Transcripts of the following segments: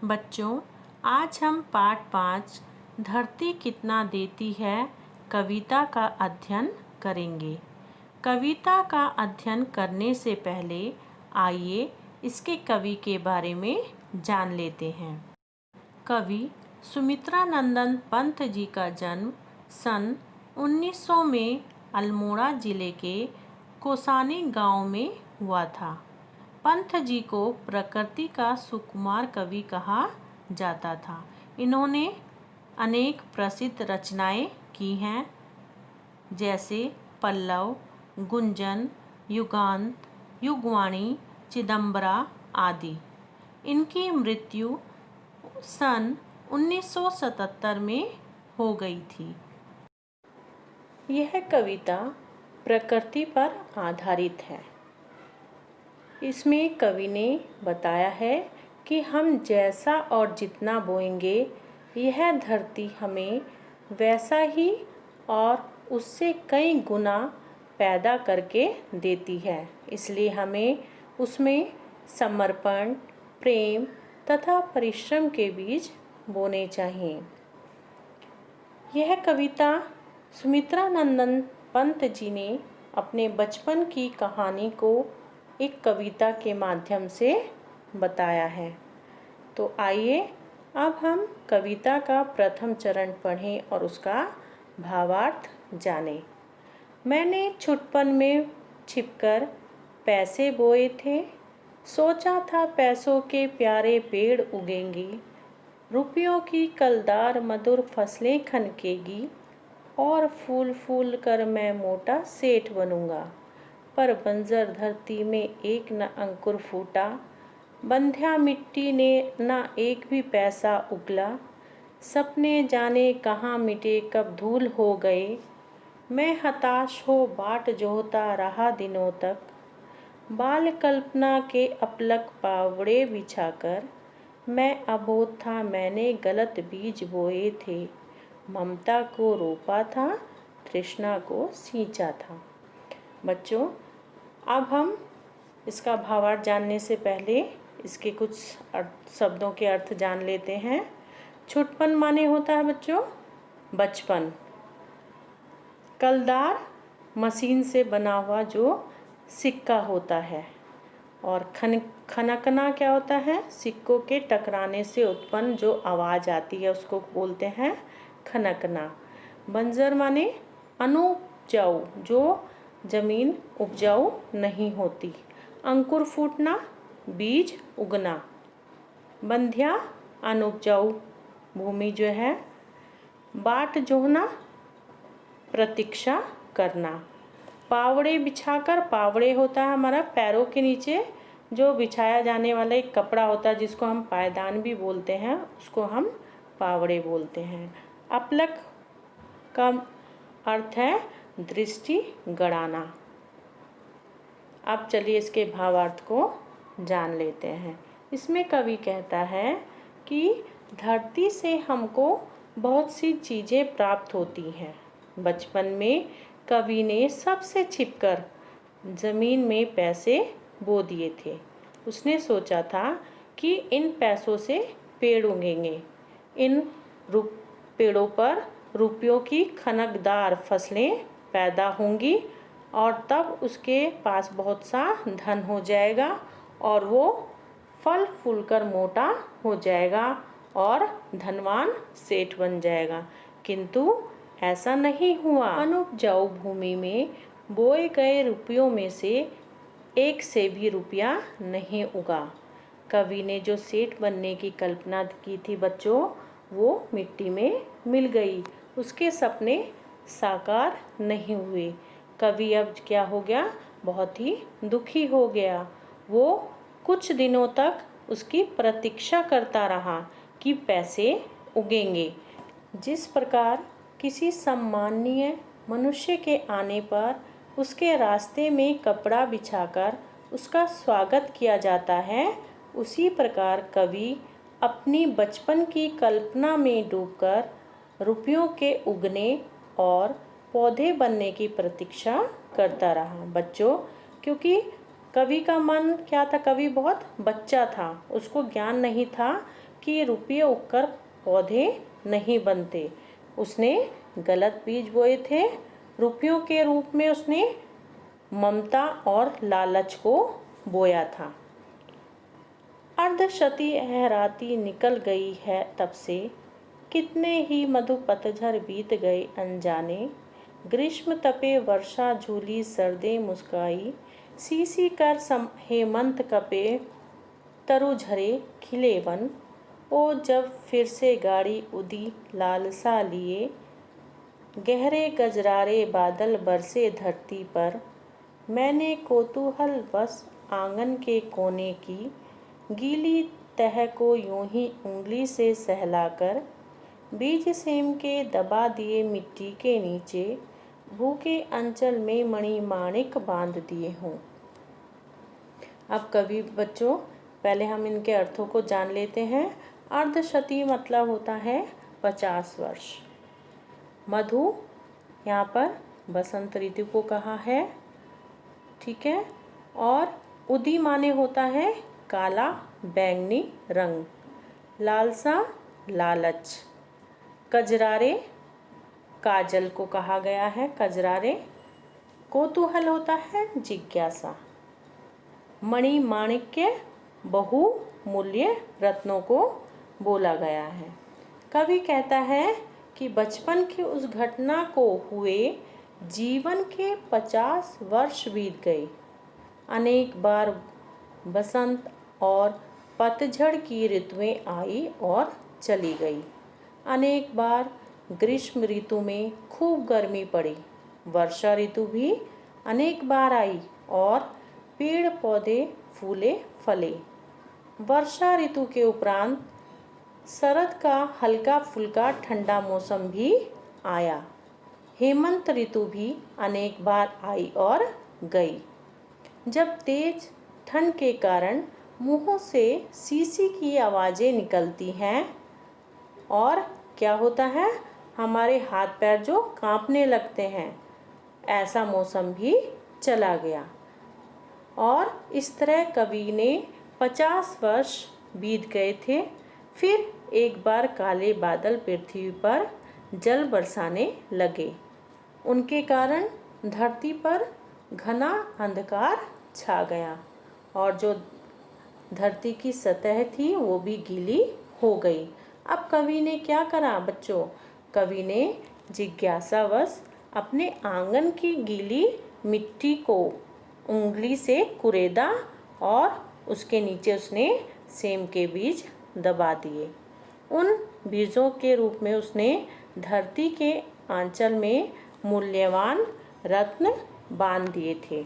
बच्चों, आज हम पाठ 5 धरती कितना देती है कविता का अध्ययन करेंगे। कविता का अध्ययन करने से पहले आइए इसके कवि के बारे में जान लेते हैं। कवि सुमित्रानंदन पंत जी का जन्म सन 1900 में अल्मोड़ा जिले के कोसानी गांव में हुआ था। पंत जी को प्रकृति का सुकुमार कवि कहा जाता था। इन्होंने अनेक प्रसिद्ध रचनाएं की हैं, जैसे पल्लव, गुंजन, युगांत, युगवाणी, चिदंबरा आदि। इनकी मृत्यु सन 1977 में हो गई थी। यह कविता प्रकृति पर आधारित है। इसमें कवि ने बताया है कि हम जैसा और जितना बोएंगे, यह धरती हमें वैसा ही और उससे कई गुना पैदा करके देती है। इसलिए हमें उसमें समर्पण, प्रेम तथा परिश्रम के बीज बोने चाहिए। यह कविता सुमित्रानंदन पंत जी ने अपने बचपन की कहानी को एक कविता के माध्यम से बताया है। तो आइए अब हम कविता का प्रथम चरण पढ़ें और उसका भावार्थ जानें। मैंने छुटपन में छिपकर पैसे बोए थे, सोचा था पैसों के प्यारे पेड़ उगेंगे, रुपयों की कलदार मधुर फसलें खनकेगी और फूल फूल कर मैं मोटा सेठ बनूंगा। पर बंजर धरती में एक न अंकुर फूटा, बंध्या मिट्टी ने न एक भी पैसा उगला। सपने जाने कहाँ मिटे, कब धूल हो गए, मैं हताश हो बाट जोहता रहा दिनों तक। बाल कल्पना के अपलक पावड़े बिछाकर, मैं अबोध था मैंने गलत बीज बोए थे। ममता को रोपा था, तृष्णा को सींचा था। बच्चों, अब हम इसका भावार्थ जानने से पहले इसके कुछ शब्दों के अर्थ जान लेते हैं। छुटपन माने होता है बच्चों बचपन। कलदार मशीन से बना हुआ जो सिक्का होता है। और खनकना क्या होता है? सिक्कों के टकराने से उत्पन्न जो आवाज़ आती है उसको बोलते हैं खनकना। बंजर माने अनुपजाऊ, जो जमीन उपजाऊ नहीं होती। अंकुर फूटना, बीज उगना। बंध्या अनुपजाऊ भूमि जो है। बाट जोहना, प्रतीक्षा करना। पावड़े बिछाकर, पावड़े होता है हमारा पैरों के नीचे जो बिछाया जाने वाला एक कपड़ा होता है जिसको हम पायदान भी बोलते हैं, उसको हम पावड़े बोलते हैं। अपलक का अर्थ है दृष्टि गड़ाना। अब चलिए इसके भावार्थ को जान लेते हैं। इसमें कवि कहता है कि धरती से हमको बहुत सी चीज़ें प्राप्त होती हैं। बचपन में कवि ने सबसे छिपकर ज़मीन में पैसे बो दिए थे। उसने सोचा था कि इन पैसों से पेड़ उगेंगे, इन पेड़ों पर रुपयों की खनकदार फसलें पैदा होंगी और तब उसके पास बहुत सा धन हो जाएगा और वो फल फूल कर मोटा हो जाएगा और धनवान सेठ बन जाएगा। किंतु ऐसा नहीं हुआ। अनुपजाऊ भूमि में बोए गए रुपयों में से एक से भी रुपया नहीं उगा। कवि ने जो सेठ बनने की कल्पना की थी बच्चों, वो मिट्टी में मिल गई। उसके सपने साकार नहीं हुए। कवि अब क्या हो गया? बहुत ही दुखी हो गया। वो कुछ दिनों तक उसकी प्रतीक्षा करता रहा कि पैसे उगेंगे। जिस प्रकार किसी सम्माननीय मनुष्य के आने पर उसके रास्ते में कपड़ा बिछाकर उसका स्वागत किया जाता है, उसी प्रकार कवि अपनी बचपन की कल्पना में डूबकर रुपयों के उगने और पौधे बनने की प्रतीक्षा करता रहा। बच्चों, क्योंकि कवि का मन क्या था? कवि बहुत बच्चा था, उसको ज्ञान नहीं था कि रुपये उगकर पौधे नहीं बनते। उसने गलत बीज बोए थे। रुपयों के रूप में उसने ममता और लालच को बोया था। अर्धशती लहराती निकल गई है तब से, कितने ही मधु पतझड़ बीत गए अनजाने। ग्रीष्म तपे वर्षा झूली सर्दे मुस्काई, सीसी कर हेमंत कपे तरु झरे खिले वन। ओ जब फिर से गाड़ी उदी लालसा लिए, गहरे गजरारे बादल बरसे धरती पर। मैंने कौतूहल बस आंगन के कोने की गीली तह को यूं ही उंगली से सहलाकर, बीज सेम के दबा दिए मिट्टी के नीचे, भूखे अंचल में मणि माणिक बांध दिए हों। अब कवि बच्चों पहले हम इनके अर्थों को जान लेते हैं। अर्धशती मतलब होता है 50 वर्ष। मधु यहाँ पर बसंत ऋतु को कहा है, ठीक है। और उदी माने होता है काला बैंगनी रंग, लालसा लालच, कजरारे काजल को कहा गया है कजरारे, कौतूहल होता है जिज्ञासा, मणि माणिक्य बहुमूल्य रत्नों को बोला गया है। कवि कहता है कि बचपन की उस घटना को हुए जीवन के 50 वर्ष बीत गए। अनेक बार बसंत और पतझड़ की ऋतुएं आई और चली गई। अनेक बार ग्रीष्म ऋतु में खूब गर्मी पड़ी। वर्षा ऋतु भी अनेक बार आई और पेड़ पौधे फूले फले। वर्षा ऋतु के उपरांत शरद का हल्का फुल्का ठंडा मौसम भी आया। हेमंत ऋतु भी अनेक बार आई और गई। जब तेज ठंड के कारण मुंहों से सीसी की आवाज़ें निकलती हैं और क्या होता है, हमारे हाथ पैर जो कांपने लगते हैं, ऐसा मौसम भी चला गया। और इस तरह कवि ने 50 वर्ष बीत गए थे। फिर एक बार काले बादल पृथ्वी पर जल बरसाने लगे। उनके कारण धरती पर घना अंधकार छा गया और जो धरती की सतह थी वो भी गीली हो गई। अब कवि ने क्या करा बच्चों, कवि ने जिज्ञासावश अपने आंगन की गीली मिट्टी को उंगली से कुरेदा और उसके नीचे उसने सेम के बीज दबा दिए। उन बीजों के रूप में उसने धरती के आंचल में मूल्यवान रत्न बांध दिए थे।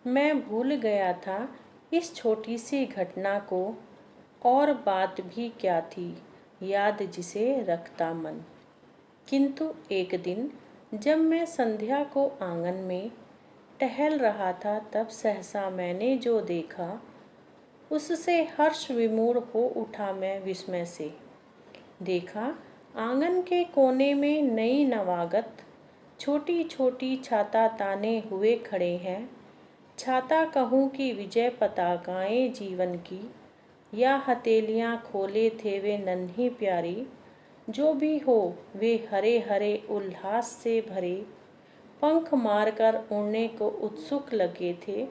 मैं भूल गया था इस छोटी सी घटना को, और बात भी क्या थी याद जिसे रखता मन। किंतु एक दिन जब मैं संध्या को आंगन में टहल रहा था, तब सहसा मैंने जो देखा उससे हर्ष विमूढ़ हो उठा मैं विस्मय से। देखा आंगन के कोने में नई नवागत छोटी छोटी छाता ताने हुए खड़े हैं। छाता कहूँ कि विजय पताकाएं जीवन की, या हथेलियाँ खोले थे वे नन्ही प्यारी। जो भी हो वे हरे हरे उल्लास से भरे, पंख मारकर उड़ने को उत्सुक लगे थे,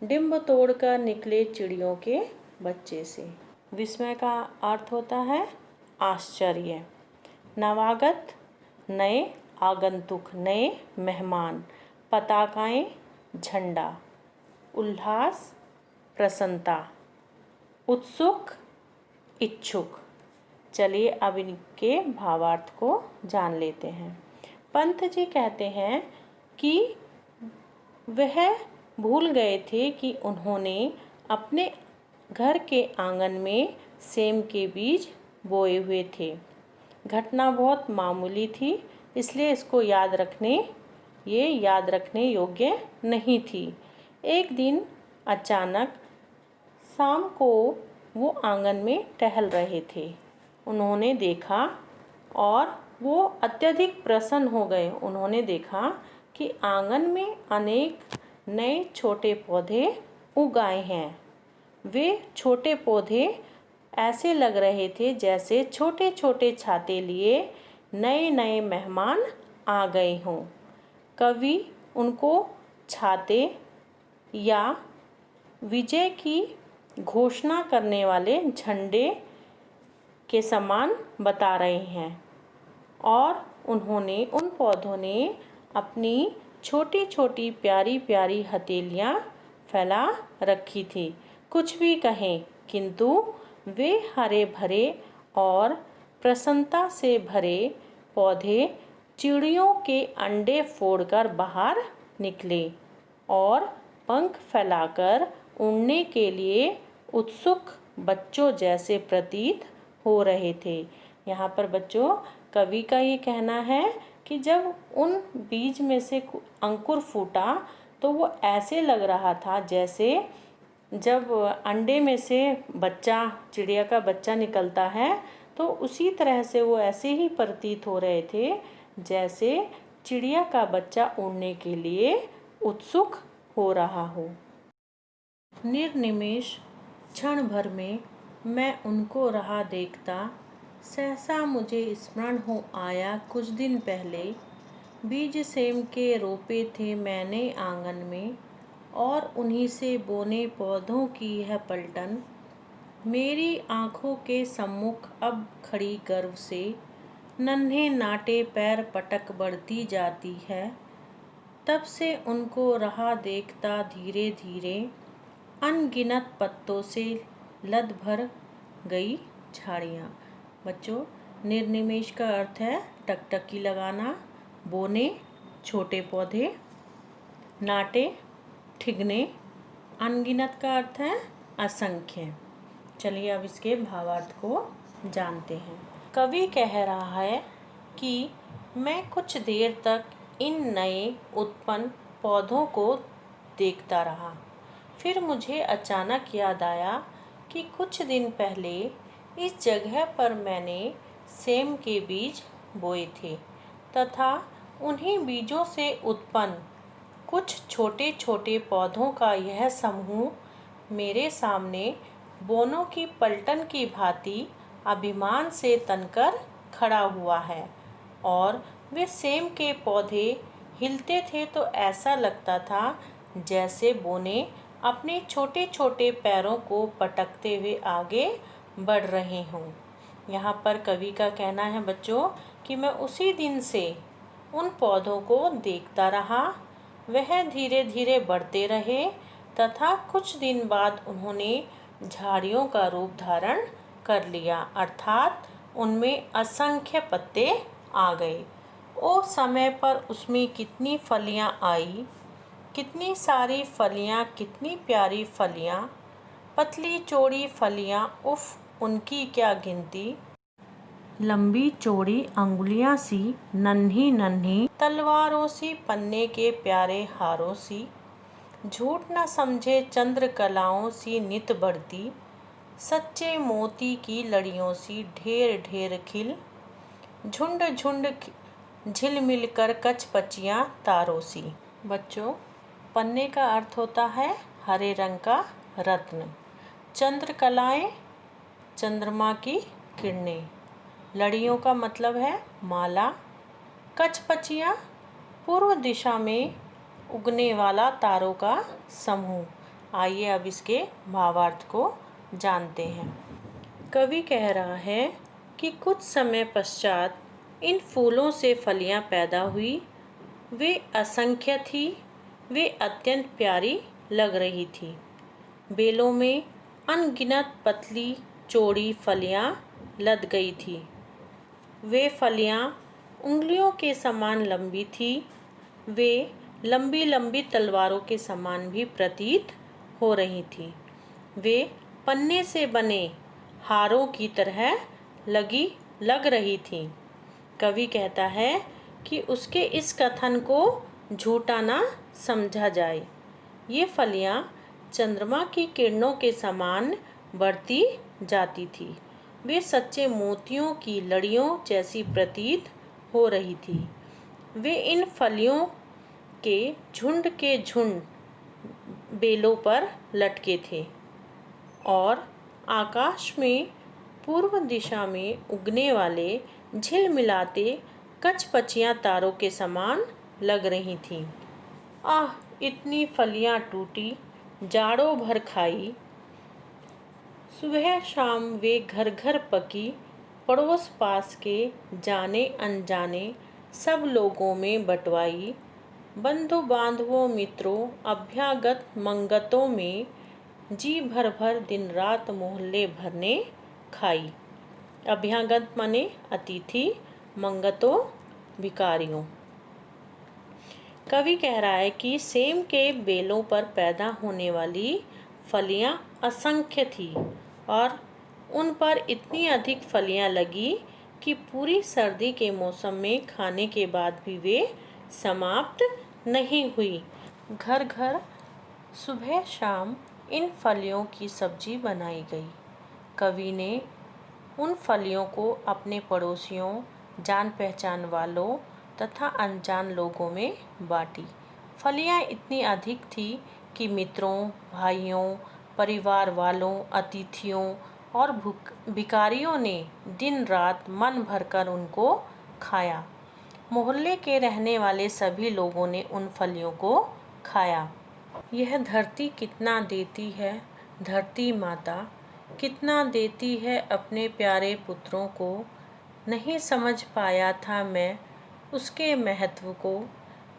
डिंब तोड़कर निकले चिड़ियों के बच्चे से। विस्मय का अर्थ होता है आश्चर्य। नवागत नए आगंतुक, नए मेहमान। पताकाएं झंडा। उल्लास प्रसन्नता। उत्सुक इच्छुक। चलिए अब इनके भावार्थ को जान लेते हैं। पंत जी कहते हैं कि वह भूल गए थे कि उन्होंने अपने घर के आंगन में सेम के बीज बोए हुए थे। घटना बहुत मामूली थी, इसलिए इसको याद रखने योग्य नहीं थी। एक दिन अचानक शाम को वो आंगन में टहल रहे थे। उन्होंने देखा और वो अत्यधिक प्रसन्न हो गए। उन्होंने देखा कि आंगन में अनेक नए छोटे पौधे उग आए हैं। वे छोटे पौधे ऐसे लग रहे थे जैसे छोटे छोटे छाते लिए नए नए मेहमान आ गए हों। कवि उनको छाते या विजय की घोषणा करने वाले झंडे के समान बता रहे हैं और उन पौधों ने अपनी छोटी छोटी प्यारी प्यारी हथेलियाँ फैला रखी थी। कुछ भी कहें, किंतु वे हरे भरे और प्रसन्नता से भरे पौधे चिड़ियों के अंडे फोड़कर बाहर निकले और पंख फैलाकर उड़ने के लिए उत्सुक बच्चों जैसे प्रतीत हो रहे थे। यहाँ पर बच्चों, कवि का ये कहना है कि जब उन बीज में से अंकुर फूटा तो वो ऐसे लग रहा था जैसे जब अंडे में से बच्चा, चिड़िया का बच्चा निकलता है, तो उसी तरह से वो ऐसे ही प्रतीत हो रहे थे जैसे चिड़िया का बच्चा उड़ने के लिए उत्सुक हो रहा हो। निर्निमेष क्षण भर में मैं उनको रहा देखता, सहसा मुझे स्मरण हो आया कुछ दिन पहले बीज सेम के रोपे थे मैंने आंगन में, और उन्हीं से बोने पौधों की यह पलटन मेरी आँखों के सम्मुख अब खड़ी गर्व से नन्हे नाटे पैर पटक बढ़ती जाती है। तब से उनको रहा देखता धीरे धीरे अनगिनत पत्तों से लद भर गई झाड़ियाँ। बच्चों, निर्निमेष का अर्थ है टकटकी लगाना, बोने छोटे पौधे, नाटे ठिगने, अनगिनत का अर्थ है असंख्य। चलिए अब इसके भावार्थ को जानते हैं। कवि कह रहा है कि मैं कुछ देर तक इन नए उत्पन्न पौधों को देखता रहा। फिर मुझे अचानक याद आया कि कुछ दिन पहले इस जगह पर मैंने सेम के बीज बोए थे तथा उन्हीं बीजों से उत्पन्न कुछ छोटे छोटे पौधों का यह समूह मेरे सामने बोनों की पलटन की भांति अभिमान से तनकर खड़ा हुआ है, और वे सेम के पौधे हिलते थे तो ऐसा लगता था जैसे बोने अपने छोटे छोटे पैरों को पटकते हुए आगे बढ़ रहे हों। यहाँ पर कवि का कहना है बच्चों कि मैं उसी दिन से उन पौधों को देखता रहा। वह धीरे धीरे बढ़ते रहे तथा कुछ दिन बाद उन्होंने झाड़ियों का रूप धारण कर लिया, अर्थात उनमें असंख्य पत्ते आ गए। ओ समय पर उसमें कितनी फलियां आई, कितनी सारी फलियां, कितनी प्यारी फलियां, पतली चौड़ी फलियां, उफ उनकी क्या गिनती। लंबी चौड़ी अंगुलियां सी, नन्ही नन्ही तलवारों सी, पन्ने के प्यारे हारों सी, झूठ न समझे चंद्रकलाओं सी नित बढ़ती, सच्चे मोती की लड़ियों सी ढेर ढेर खिल, झुंड झुंड झिलमिल कर कचपचियाँ तारों सी। बच्चों, पन्ने का अर्थ होता है हरे रंग का रत्न, चंद्रकलाएं चंद्रमा की किरणें, लड़ियों का मतलब है माला, कचपचियाँ पूर्व दिशा में उगने वाला तारों का समूह। आइए अब इसके भावार्थ को जानते हैं। कवि कह रहा है कि कुछ समय पश्चात इन फूलों से फलियां पैदा हुई। वे असंख्य थी, वे अत्यंत प्यारी लग रही थी। बेलों में अनगिनत पतली चौड़ी फलियां लद गई थी। वे फलियां उंगलियों के समान लंबी थी। वे लंबी लंबी तलवारों के समान भी प्रतीत हो रही थी। वे पन्ने से बने हारों की तरह लग रही थी। कवि कहता है कि उसके इस कथन को झूठा ना समझा जाए। ये फलियां चंद्रमा की किरणों के समान बढ़ती जाती थी। वे सच्चे मोतियों की लड़ियों जैसी प्रतीत हो रही थी। वे इन फलियों के झुंड बेलों पर लटके थे और आकाश में पूर्व दिशा में उगने वाले झिलमिलाते कचपचियाँ तारों के समान लग रही थीं। आह, इतनी फलियाँ टूटी, जाड़ों भर खाई, सुबह शाम वे घर घर पकी, पड़ोस पास के जाने अनजाने सब लोगों में बंटवाई, बंधु बांधवों मित्रों अभ्यागत मंगतों में जी भर भर दिन रात मोहल्ले भर ने खाई। अभ्यागत माने अतिथि, मंगतों भिखारियों। कवि कह रहा है कि सेम के बेलों पर पैदा होने वाली फलियां असंख्य थी और उन पर इतनी अधिक फलियां लगी कि पूरी सर्दी के मौसम में खाने के बाद भी वे समाप्त नहीं हुई। घर घर सुबह शाम इन फलियों की सब्जी बनाई गई। कवि ने उन फलियों को अपने पड़ोसियों, जान पहचान वालों तथा अनजान लोगों में बांटी। फलियां इतनी अधिक थी कि मित्रों, भाइयों, परिवार वालों, अतिथियों और भिखारियों ने दिन रात मन भरकर उनको खाया। मोहल्ले के रहने वाले सभी लोगों ने उन फलियों को खाया। यह धरती कितना देती है, धरती माता कितना देती है अपने प्यारे पुत्रों को। नहीं समझ पाया था मैं उसके महत्व को,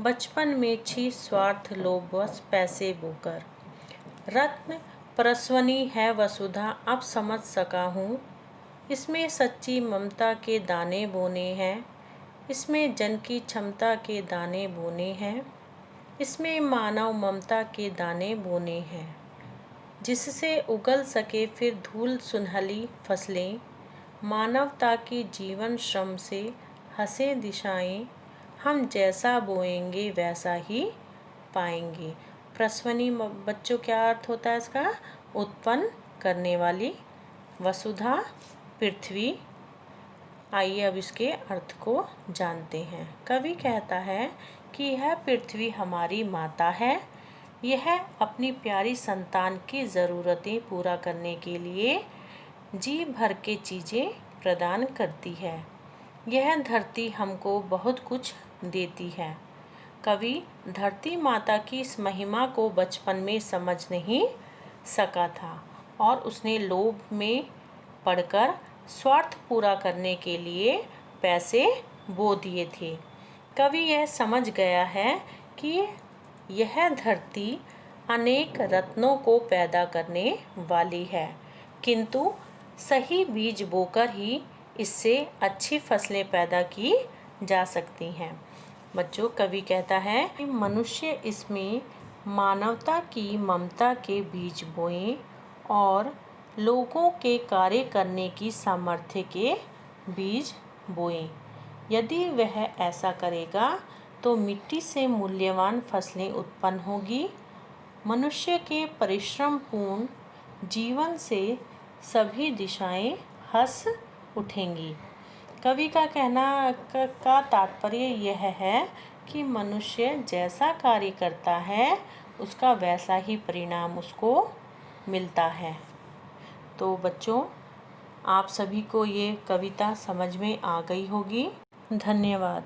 बचपन में छी स्वार्थ लोभवश पैसे बोकर। रत्न परसवनी है वसुधा अब समझ सका हूँ, इसमें सच्ची ममता के दाने बोने हैं, इसमें जन की क्षमता के दाने बोने हैं, इसमें मानव ममता के दाने बोने हैं, जिससे उगल सके फिर धूल सुनहली फसलें, मानवता की जीवन श्रम से हंसे दिशाएं, हम जैसा बोएंगे वैसा ही पाएंगे। प्रसवनी बच्चों क्या अर्थ होता है इसका? उत्पन्न करने वाली, वसुधा पृथ्वी। आइए अब इसके अर्थ को जानते हैं। कवि कहता है कि यह पृथ्वी हमारी माता है, यह अपनी प्यारी संतान की ज़रूरतें पूरा करने के लिए जी भर के चीज़ें प्रदान करती है। यह धरती हमको बहुत कुछ देती है। कवि धरती माता की इस महिमा को बचपन में समझ नहीं सका था और उसने लोभ में पड़कर स्वार्थ पूरा करने के लिए पैसे बो दिए थे। कवि यह समझ गया है कि यह धरती अनेक रत्नों को पैदा करने वाली है, किंतु सही बीज बोकर ही इससे अच्छी फसलें पैदा की जा सकती हैं। बच्चों, कवि कहता है कि मनुष्य इसमें मानवता की ममता के बीज बोएं और लोगों के कार्य करने की सामर्थ्य के बीज बोएं। यदि वह ऐसा करेगा तो मिट्टी से मूल्यवान फसलें उत्पन्न होगी। मनुष्य के परिश्रमपूर्ण जीवन से सभी दिशाएं हंस उठेंगी। कवि का कहना का तात्पर्य यह है कि मनुष्य जैसा कार्य करता है उसका वैसा ही परिणाम उसको मिलता है। तो बच्चों, आप सभी को ये कविता समझ में आ गई होगी। धन्यवाद।